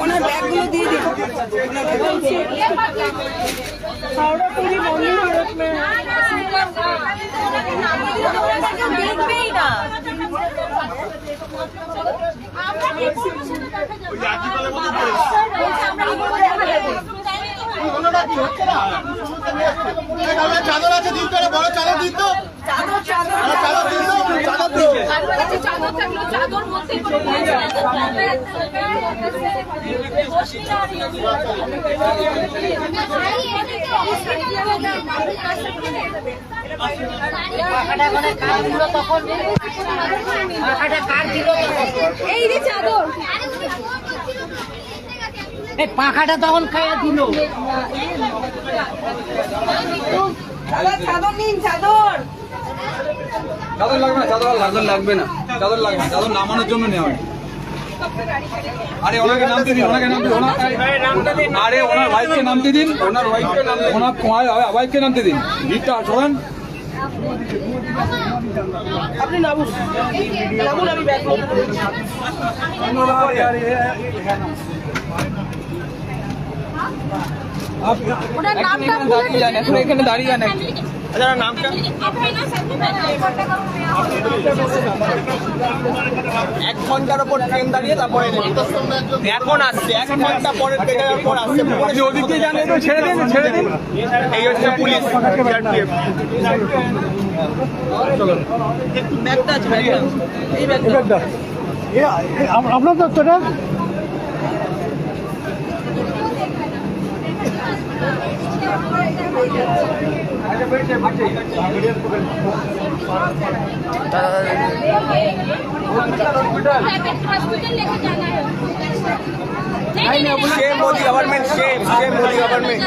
ওনার ব্যাগগুলো দিয়ে দিন। হাওড়া পুরি বন্দে ভারত মে দেখবেই না। চাদর আছে দিন তো, বড় চাদর দিন তো, চাদর দিন তো, চাদর তো চাদর মধ্যে এই যে চাদর পাখাটা তখন খাইয়া দিল। চাদর নিন, চাদর। চাদর লাগবে না, চাদর লাগবে না, চাদর লাগবে না, চাদর নামানোর জন্য নেওয়া। আরে ওনাকে নামতে দিন, ওনাকে নামতে দিন, আরে ওনার ওয়াইফকে নামতে দিন, ওনার ওয়াইফকে নামতে, ওনার ওয়াইফকে নামতে দিন। ভিড়টা সরান। আপনি নামুন, নামুন, আমি ব্যাগ নিয়ে এখানে দাঁড়িয়ে যান। আচ্ছা নামটা 1 ঘন্টার উপর ট্রেন দাঁড়িয়ে তারপরে এখন আসছে, 1 ঘন্টা পরে ট্রেনের পর আসছে। ওদিকে জানে তো ছেড়ে দিন, ছেড়ে দিন। এই হচ্ছে পুলিশ। ব্যাগটা আছে, ব্যাগটা এই ব্যাগটা আপনার দপ্তরটা मोदी गवर्नमेंट, मोदी गवर्नमेंट।